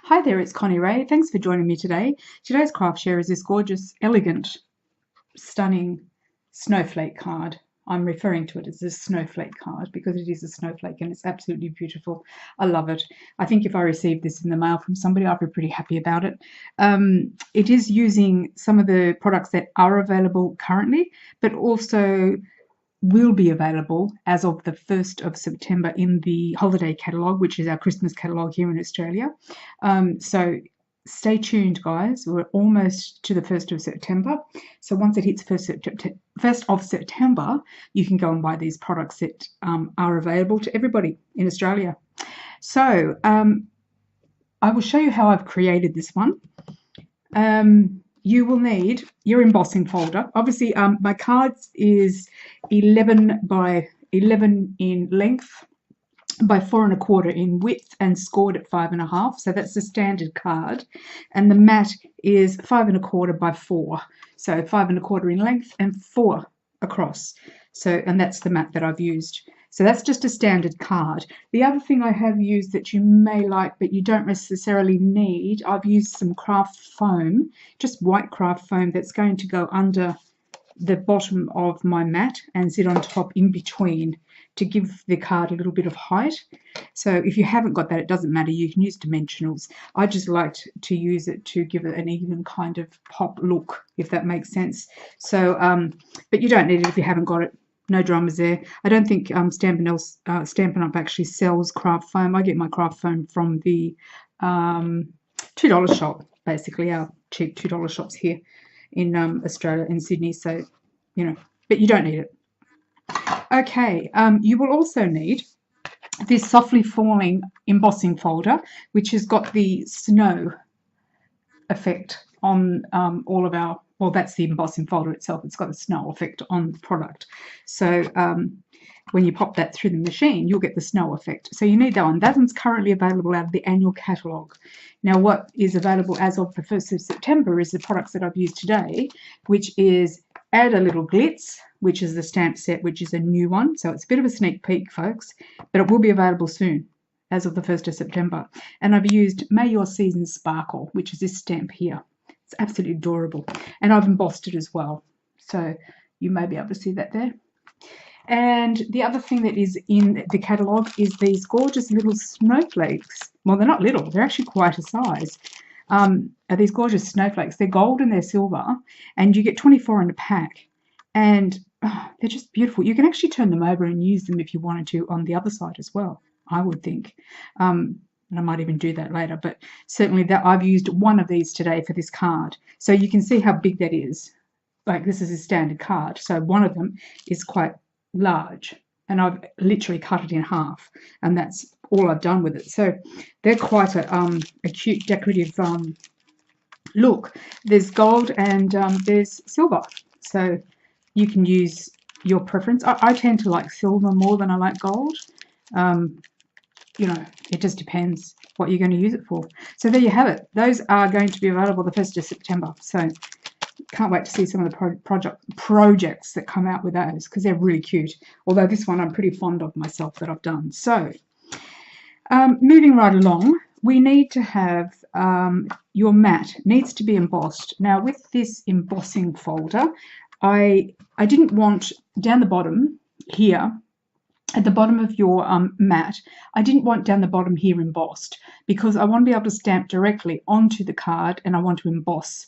Hi there, it's Connie-Rae. Thanks for joining me today. Today's craft share is this gorgeous, elegant, stunning snowflake card. I'm referring to it as this snowflake card because it is a snowflake and it's absolutely beautiful. I love it. I think if I received this in the mail from somebody, I'd be pretty happy about it. It is using some of the products that are available currently, but also will be available as of the 1st of September in the holiday catalogue, which is our Christmas catalogue here in Australia. So stay tuned, guys. We're almost to the 1st of September. So once it hits 1st of September, you can go and buy these products that are available to everybody in Australia. So I will show you how I've created this one. You will need your embossing folder. Obviously, my cards is 11 by 11 in length by 4 1/4 in width and scored at 5 1/2. So that's the standard card. And the mat is 5 1/4 by 4. So 5 1/4 in length and 4 across. So, and that's the mat that I've used. So that's just a standard card. The other thing I have used that you may like, but you don't necessarily need, I've used some craft foam, just white craft foam that's going to go under the bottom of my mat and sit on top in between to give the card a little bit of height. So if you haven't got that, it doesn't matter. You can use dimensionals. I just liked to use it to give it an even kind of pop look, if that makes sense. So, but you don't need it if you haven't got it. No dramas there. I don't think Stampin'Up actually sells craft foam. I get my craft foam from the $2 shop, basically our cheap $2 shops here in Australia, in Sydney. So, you know, but you don't need it. Okay, you will also need this softly falling embossing folder, which has got the snow effect on all of our, well, that's the embossing folder itself. It's got the snow effect on the product. So when you pop that through the machine, you'll get the snow effect. So you need that one. That one's currently available out of the annual catalogue. Now, what is available as of the 1st of September is the products that I've used today, which is Add a Little Glitz, which is the stamp set, which is a new one. So it's a bit of a sneak peek, folks, but it will be available soon, as of the 1st of September. And I've used May Your Season Sparkle, which is this stamp here. It's absolutely adorable. And I've embossed it as well. So you may be able to see that there. And the other thing that is in the catalogue is these gorgeous little snowflakes. Well, they're not little. They're actually quite a size. Are these gorgeous snowflakes. They're gold and they're silver. And you get 24 in a pack. And they're just beautiful. You can actually turn them over and use them if you wanted to on the other side as well, I would think. And I might even do that later, but certainly that I've used one of these today for this card. So you can see how big that is. Like, this is a standard card. So one of them is quite large and I've literally cut it in half, and that's all I've done with it. So they're quite a cute decorative look. There's gold and there's silver. So you can use your preference. I tend to like silver more than I like gold. You know, it just depends what you're going to use it for. So there you have it. Those are going to be available the 1st of September. So can't wait to see some of the projects that come out with those, because they're really cute. Although this one I'm pretty fond of myself that I've done. So moving right along, we need to have your mat needs to be embossed. Now with this embossing folder, I didn't want down the bottom here, at the bottom of your mat, I didn't want down the bottom here embossed, because I want to be able to stamp directly onto the card, and I want to emboss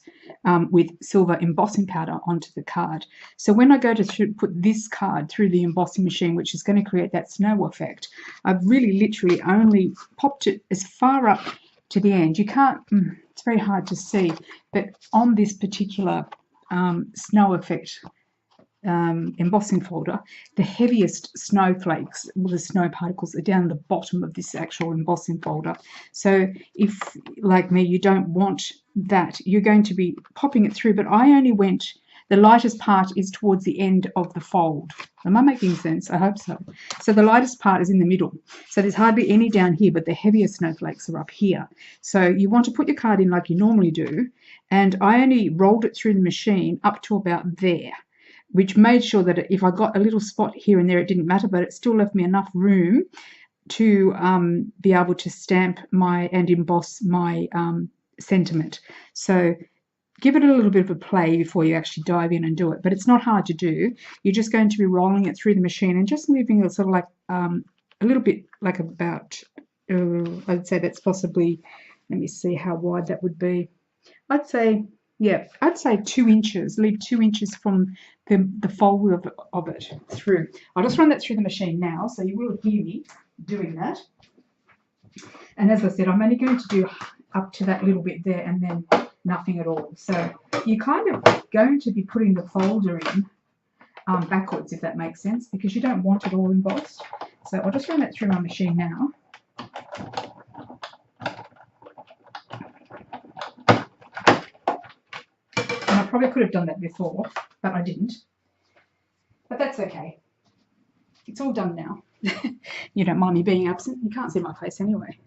with silver embossing powder onto the card. So when I go to put this card through the embossing machine, which is going to create that snow effect, I've really literally only popped it as far up to the end. You can't, it's very hard to see, but on this particular snow effect embossing folder, the heaviest snowflakes, well, the snow particles, are down the bottom of this actual embossing folder. So if, like me, you don't want that, you're going to be popping it through, but I only went, the lightest part is towards the end of the fold. Am I making sense? I hope so. So the lightest part is in the middle. So there's hardly any down here, but the heavier snowflakes are up here. So you want to put your card in like you normally do, and I only rolled it through the machine up to about there, which made sure that if I got a little spot here and there, it didn't matter, but it still left me enough room to be able to stamp and emboss my sentiment. So give it a little bit of a play before you actually dive in and do it. But it's not hard to do. You're just going to be rolling it through the machine and just moving it sort of like a little bit, like about, I'd say that's possibly, let me see how wide that would be. I'd say, yeah, I'd say 2 inches. Leave 2 inches from the fold of it through. I'll just run that through the machine now, so you will hear me doing that. And as I said, I'm only going to do up to that little bit there and then nothing at all. So you're kind of going to be putting the folder in backwards, if that makes sense, because you don't want it all embossed. So I'll just run that through my machine now. And I probably could have done that before, but I didn't. But that's okay. It's all done now. You don't mind me being absent. You can't see my face anyway.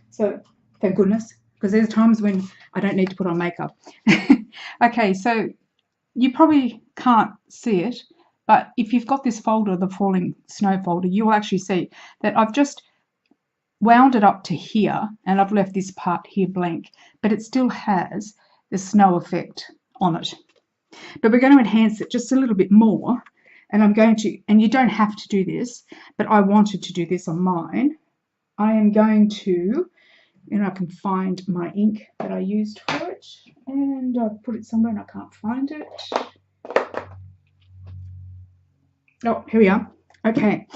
So thank goodness, because there's times when I don't need to put on makeup. Okay, so you probably can't see it, but if you've got this folder, the Falling Snow folder, you will actually see that I've just wound it up to here and I've left this part here blank, but it still has the snow effect on it. But we're going to enhance it just a little bit more, and I'm going to, and you don't have to do this, but I wanted to do this on mine. I am going to, and I can find my ink that I used for it, and I've put it somewhere and I can't find it. Oh, here we are. Okay,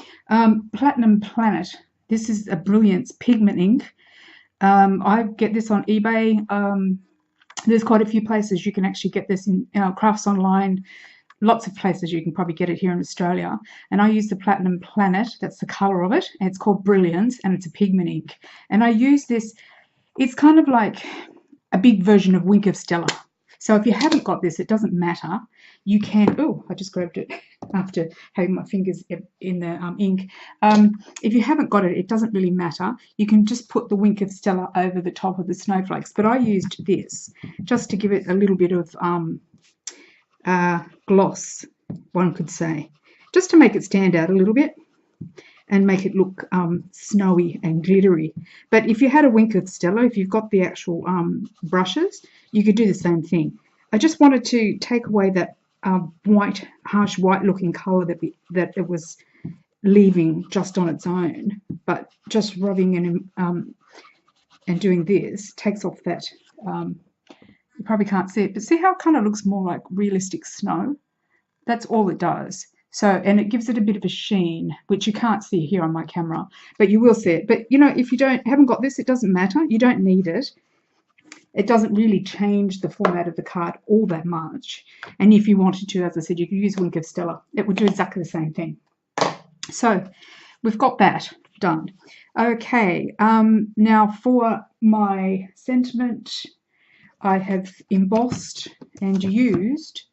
Platinum Planet. This is a Brilliance pigment ink. I get this on eBay. There's quite a few places you can actually get this in Crafts Online. Lots of places you can probably get it here in Australia. And I use the Platinum Planet. That's the colour of it. And it's called Brilliance, and it's a pigment ink. And I use this. It's kind of like a big version of Wink of Stella. So if you haven't got this, it doesn't matter. You can, oh, I just grabbed it after having my fingers in the ink. If you haven't got it, it doesn't really matter. You can just put the Wink of Stella over the top of the Snowflakes. But I used this just to give it a little bit of gloss, one could say, just to make it stand out a little bit and make it look snowy and glittery. But if you had a Wink of Stella, if you've got the actual brushes, you could do the same thing. I just wanted to take away that white, harsh white looking colour that it was leaving just on its own, but just rubbing and doing this takes off that. You probably can't see it, but see how it kind of looks more like realistic snow? That's all it does. So, and it gives it a bit of a sheen, which you can't see here on my camera, but you will see it. But, you know, if you haven't got this, it doesn't matter. You don't need it. It doesn't really change the format of the card all that much. And if you wanted to, as I said, you could use Wink of Stella. It would do exactly the same thing. So we've got that done. Okay, now for my sentiment, I have embossed and used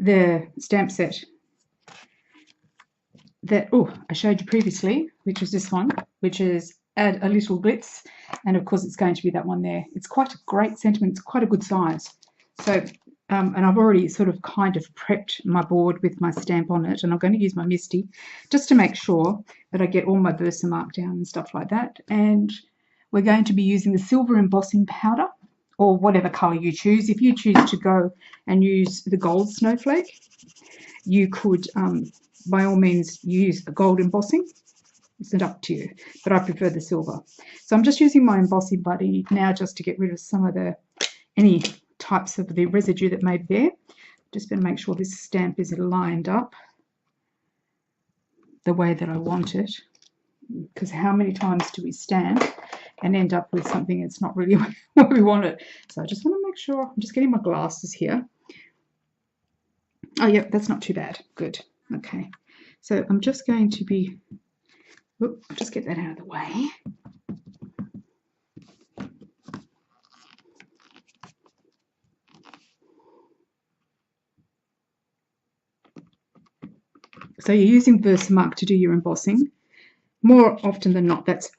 the stamp set that I showed you previously, which was this one, which is Add a Little Glitz, and of course it's going to be that one there. It's quite a great sentiment. It's quite a good size. So, and I've already sort of kind of prepped my board with my stamp on it, and I'm going to use my Misty just to make sure that I get all my Versamark down and stuff like that. And we're going to be using the silver embossing powder, or whatever colour you choose. If you choose to go and use the gold snowflake, you could, by all means, use the gold embossing. It's up to you, but I prefer the silver. So I'm just using my embossing buddy now just to get rid of some of any types of the residue that may be there. Just going to make sure this stamp is lined up the way that I want it, because how many times do we stamp and end up with something that's not really what we wanted? So I just want to make sure. I'm just getting my glasses here. Oh, yep, that's not too bad. Good. Okay. So I'm just going to be, just get that out of the way. So you're using Versamark to do your embossing. More often than not, that's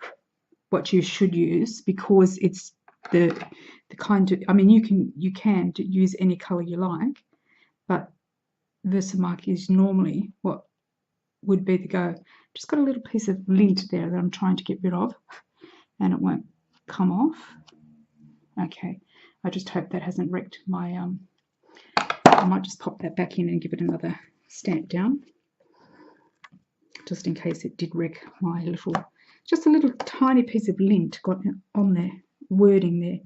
what you should use, because it's the kind of, I mean, you can use any color you like, but Versamark is normally what would be the go. Just got a little piece of lint there that I'm trying to get rid of, and it won't come off. Okay, I just hope that hasn't wrecked my, I might just pop that back in and give it another stamp down, just in case it did wreck my little, just a little tiny piece of lint got on there, wording there.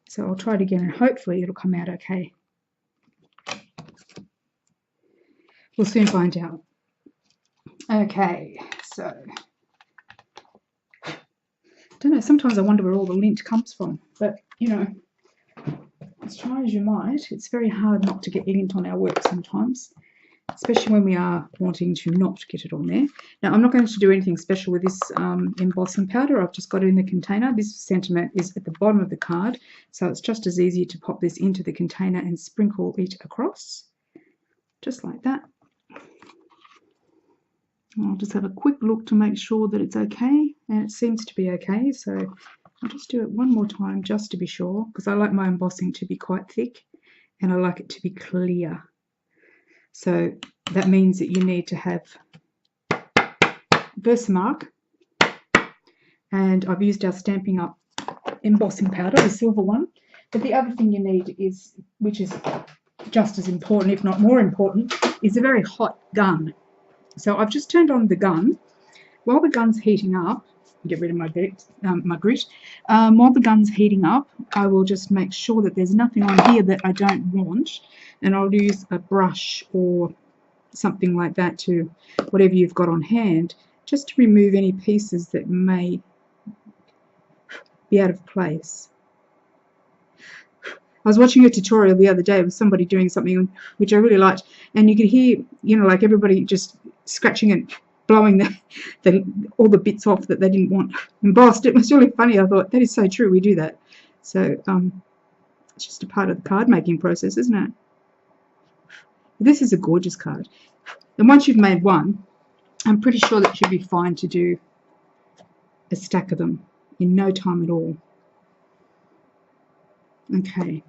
So I'll try it again and hopefully it'll come out okay. We'll soon find out. Okay, so I don't know, sometimes I wonder where all the lint comes from, but you know, as try as you might, it's very hard not to get lint on our work sometimes, especially when we are wanting to not get it on there. Now, I'm not going to do anything special with this embossing powder. I've just got it in the container. This sentiment is at the bottom of the card, so it's just as easy to pop this into the container and sprinkle it across, just like that. I'll just have a quick look to make sure that it's okay, and it seems to be okay, so I'll just do it one more time just to be sure, because I like my embossing to be quite thick and I like it to be clear. So that means that you need to have Versamark, and I've used our Stampin' Up embossing powder, the silver one. But the other thing you need is, which is just as important, if not more important, is a very hot gun. So I've just turned on the gun. While the gun's heating up, get rid of my grit. While the gun's heating up, I will just make sure that there's nothing on here that I don't want, and I'll use a brush or something like that, to whatever you've got on hand, just to remove any pieces that may be out of place. I was watching a tutorial the other day with somebody doing something which I really liked, and you could hear, you know, like everybody just scratching and blowing all the bits off that they didn't want embossed. It was really funny. I thought, that is so true, we do that. So it's just a part of the card making process, isn't it? This is a gorgeous card, and once you've made one, I'm pretty sure that you'll be fine to do a stack of them in no time at all. Okay,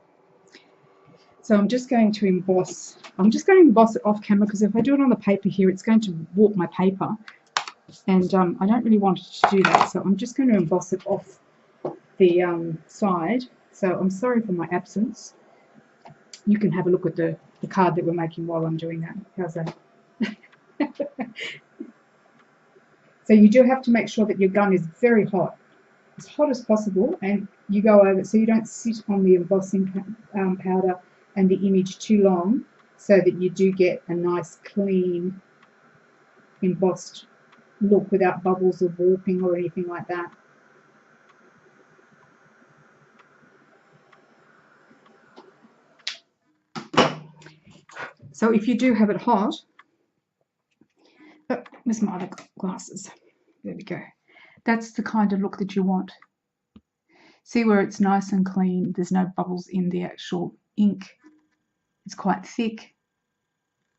so I'm just going to emboss. I'm just going to emboss it off camera, because if I do it on the paper here, it's going to warp my paper, and I don't really want it to do that. So I'm just going to emboss it off the side. So I'm sorry for my absence. You can have a look at the card that we're making while I'm doing that. How's that? So you do have to make sure that your gun is very hot, as hot as possible, and you go over it so you don't sit on the embossing powder and the image too long, so that you do get a nice clean embossed look without bubbles or warping or anything like that. So if you do have it hot, oh, where's my other glasses? There we go. That's the kind of look that you want. See where it's nice and clean, there's no bubbles in the actual ink. It's quite thick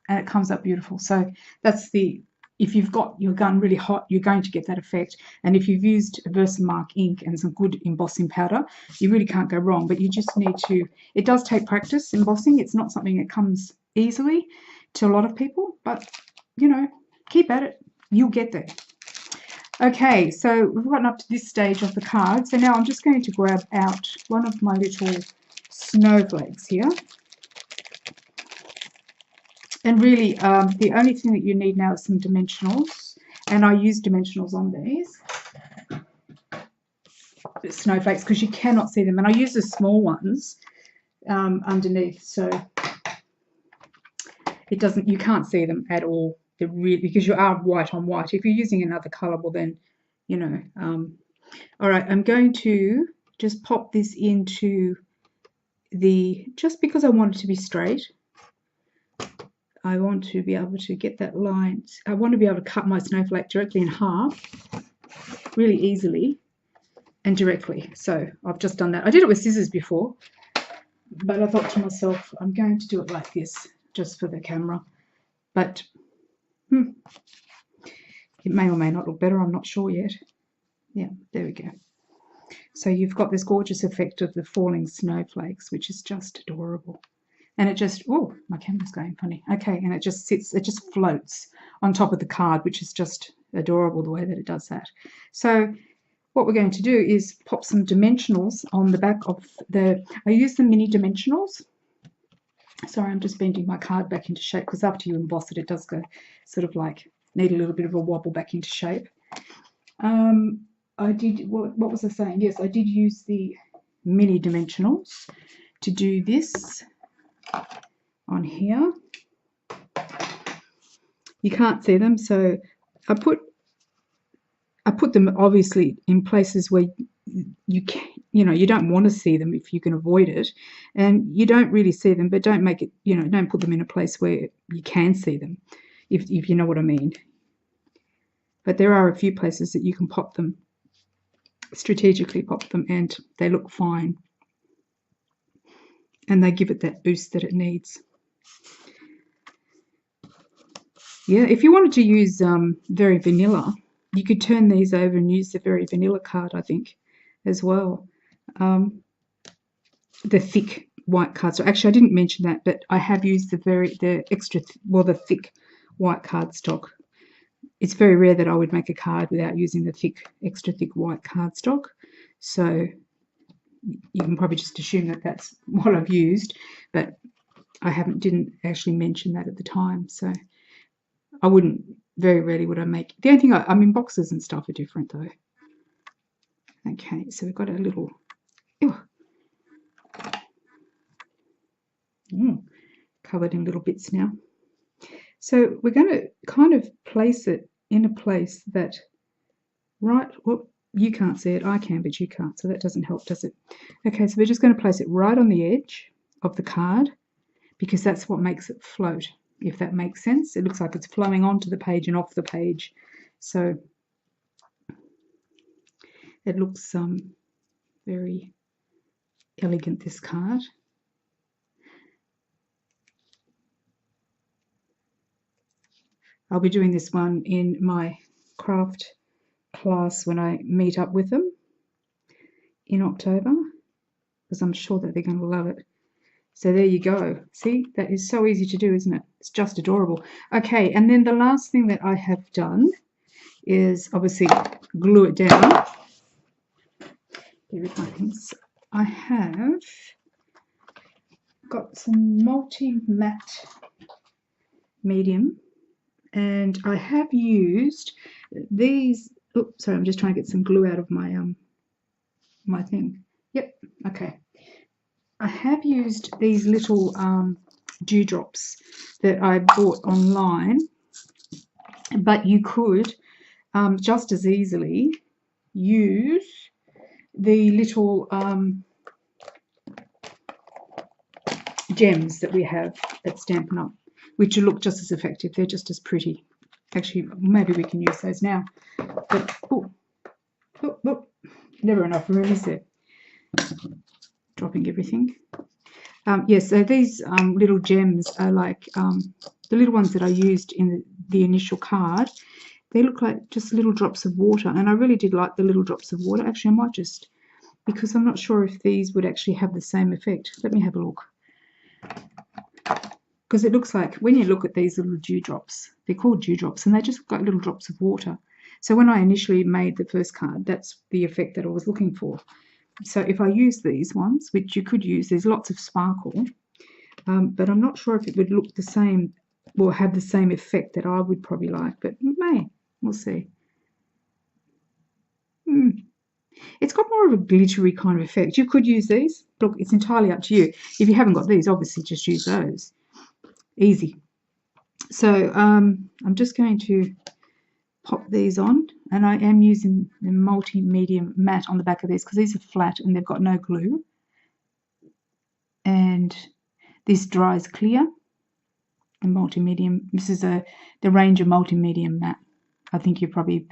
and it comes up beautiful. So that's the, if you've got your gun really hot, you're going to get that effect. And if you've used Versamark ink and some good embossing powder, you really can't go wrong. But you just need to, it does take practice, embossing. It's not something that comes easily to a lot of people, but you know, keep at it, you'll get there. Okay, so we've gotten up to this stage of the card. So now I'm just going to grab out one of my little snowflakes here. And really, the only thing that you need now is some dimensionals. And I use dimensionals on these snowflakes because you cannot see them. And I use the small ones underneath, so it doesn't, you can't see them at all. They're really, because you are white on white. If you're using another color, well then, you know. All right, I'm going to just pop this into the, just because I want it to be straight, I want to be able to get that line. I want to be able to cut my snowflake directly in half really easily and directly. So I've just done that. I did it with scissors before, but I thought to myself, I'm going to do it like this just for the camera. But it may or may not look better. I'm not sure yet. Yeah, there we go. So you've got this gorgeous effect of the falling snowflakes, which is just adorable. and it just, oh, my camera's going funny. Okay, and it just sits, it just floats on top of the card, which is just adorable the way that it does that. So what we're going to do is pop some dimensionals on the back of the, I use the mini dimensionals. Sorry, I'm just bending my card back into shape, because after you emboss it, it does go sort of like, need a little bit of a wobble back into shape. I did, what was I saying? Yes, I did use the mini dimensionals to do this on here. You can't see them, so I put them obviously in places where you can, you don't want to see them if you can avoid it, and you don't really see them, but don't make it, don't put them in a place where you can see them, if you know what I mean. But there are a few places that you can pop them, strategically pop them, and they look fine, and they give it that boost that it needs. Yeah, if you wanted to use very vanilla, you could turn these over and use the very vanilla card, I think, as well. The thick white cards. So actually, I didn't mention that, but I have used the thick white cardstock. It's very rare that I would make a card without using the extra thick white cardstock. So you can probably just assume that that's what I've used, but I didn't actually mention that at the time. So I wouldn't, very rarely would I make. The only thing, I mean, boxes and stuff are different though. Okay, so we've got a little, covered in little bits now. So we're going to kind of place it in a place that, right, well, you can't see it, I can, but you can't, so that doesn't help, does it? Okay, so we're just going to place it right on the edge of the card, because that's what makes it float, if that makes sense. It looks like it's flowing onto the page and off the page. So it looks very elegant, this card. I'll be doing this one in my craft class when I meet up with them in October, because I'm sure that they're going to love it. So there you go. See, that is so easy to do, isn't it? It's just adorable. Okay, and then the last thing that I have done is obviously glue it down. Here are my things. I have got some multi-matte medium, and I have used these. Oops, sorry, I'm just trying to get some glue out of my my thing. Yep, okay. I have used these little dewdrops that I bought online, but you could just as easily use the little gems that we have at Stampin'Up, which will look just as effective. They're just as pretty. Actually, maybe we can use those now. But oh, never enough room, is there? Dropping everything. Yes, so these little gems are like the little ones that I used in the initial card. They look like just little drops of water, and I really did like the little drops of water. Actually, I might just, because I'm not sure if these would actually have the same effect. Let me have a look. Because it looks like, when you look at these little dewdrops, they're called dewdrops, and they just look like little drops of water. So when I initially made the first card, that's the effect that I was looking for. So if I use these ones, which you could use, there's lots of sparkle, but I'm not sure if it would look the same or have the same effect that I would probably like, but it may. We'll see. It's got more of a glittery kind of effect. You could use these. Look, it's entirely up to you. If you haven't got these, obviously just use those. Easy. So I'm just going to pop these on, and I am using the multi-medium matte on the back of these because these are flat and they've got no glue. And this dries clear. And multi-medium, this is the range of multi-medium matte. I think you probably,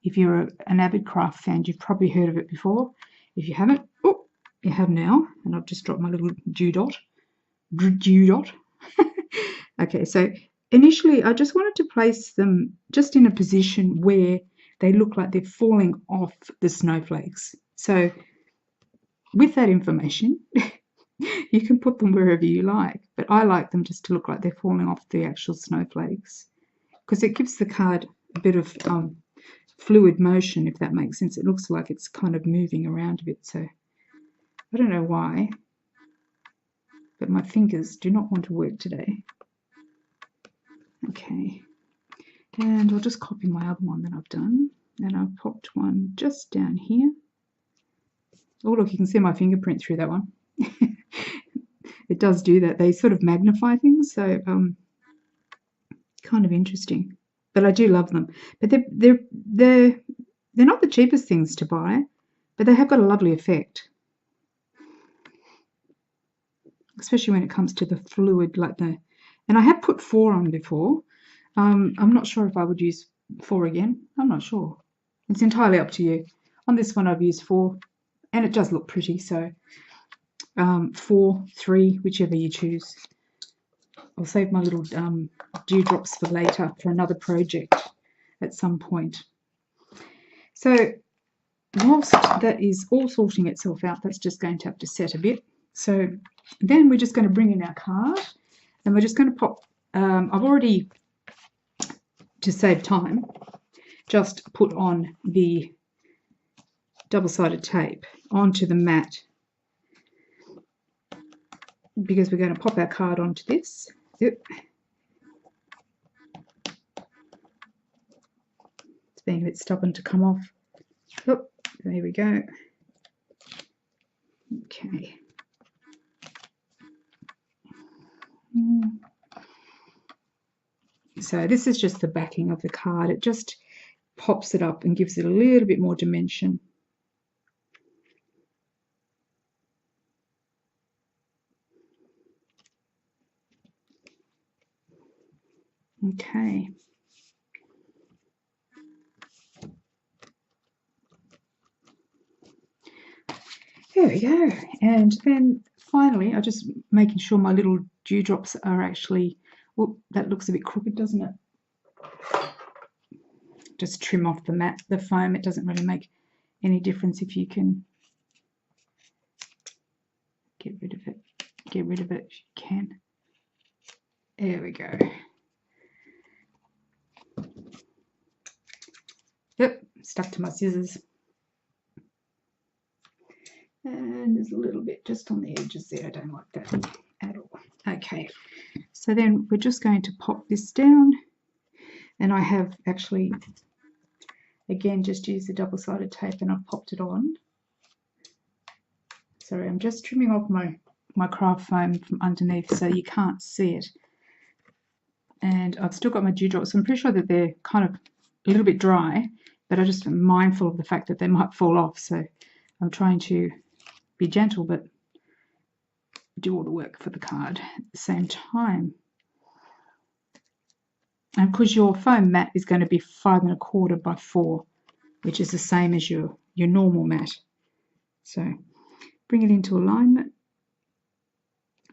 if you're an avid craft fan, you've probably heard of it before. If you haven't, oh, you have now. And I've just dropped my little dew dot. Okay, so initially I just wanted to place them just in a position where they look like they're falling off the snowflakes. So with that information, You can put them wherever you like, but I like them just to look like they're falling off the actual snowflakes, because it gives the card a bit of fluid motion, if that makes sense. It looks like it's kind of moving around a bit, so I don't know why, but my fingers do not want to work today. Okay, and I'll just copy my other one that I've done, and I've popped one just down here. Oh, look, you can see my fingerprint through that one. It does do that. They sort of magnify things, so kind of interesting. But I do love them. But they're not the cheapest things to buy, but they have got a lovely effect, especially when it comes to the fluid, like the. And I have put 4 on before. I'm not sure if I would use 4 again. I'm not sure. It's entirely up to you. On this one, I've used 4, and it does look pretty. So 4, 3, whichever you choose. I'll save my little dewdrops for later for another project at some point. So whilst that is all sorting itself out, that's just going to have to set a bit. So then we're just going to bring in our card, and we're just going to pop, I've already, to save time, just put on the double-sided tape onto the mat, because we're going to pop our card onto this. Yep. It's being a bit stubborn to come off. Oh, there we go. Okay. So this is just the backing of the card. It just pops it up and gives it a little bit more dimension. Okay. There we go. And then finally, I'm just making sure my little dewdrops are actually, oh, that looks a bit crooked, doesn't it? Just trim off the mat, the foam. It doesn't really make any difference if you can get rid of it. Get rid of it if you can. There we go. Yep, stuck to my scissors. And there's a little bit just on the edges there. I don't like that at all. Okay, so then we're just going to pop this down. And I have actually, again, just used the double-sided tape and I've popped it on. Sorry, I'm just trimming off my craft foam from underneath so you can't see it. And I've still got my dewdrops. I'm pretty sure that they're kind of a little bit dry, but I just am mindful of the fact that they might fall off. So I'm trying to be gentle, but do all the work for the card at the same time. And because your foam mat is going to be 5 1/4 by 4, which is the same as your normal mat. So bring it into alignment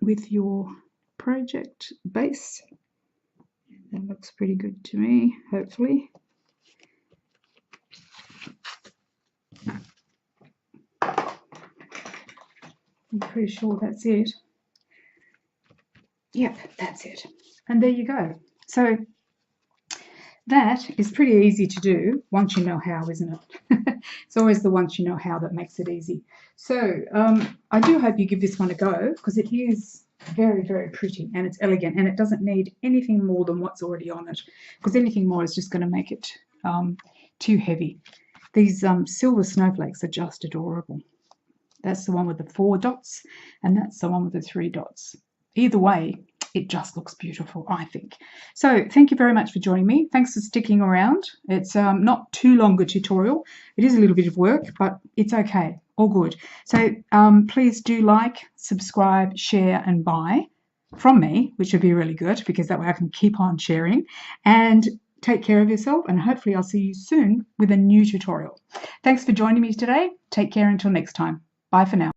with your project base. That looks pretty good to me, hopefully. I'm pretty sure that's it. Yep, that's it. And there you go. So that is pretty easy to do once you know how, isn't it? It's always the once you know how that makes it easy. So I do hope you give this one a go, because it is very, very pretty and it's elegant, and it doesn't need anything more than what's already on it, because anything more is just going to make it too heavy. These silver snowflakes are just adorable. That's the one with the 4 dots, and that's the one with the 3 dots. Either way, it just looks beautiful, I think. So thank you very much for joining me. Thanks for sticking around. It's not too long a tutorial. It is a little bit of work, but it's okay. All good. So please do like, subscribe, share, and buy from me, which would be really good, because that way I can keep on sharing. And take care of yourself, and hopefully I'll see you soon with a new tutorial. Thanks for joining me today. Take care until next time. Bye for now.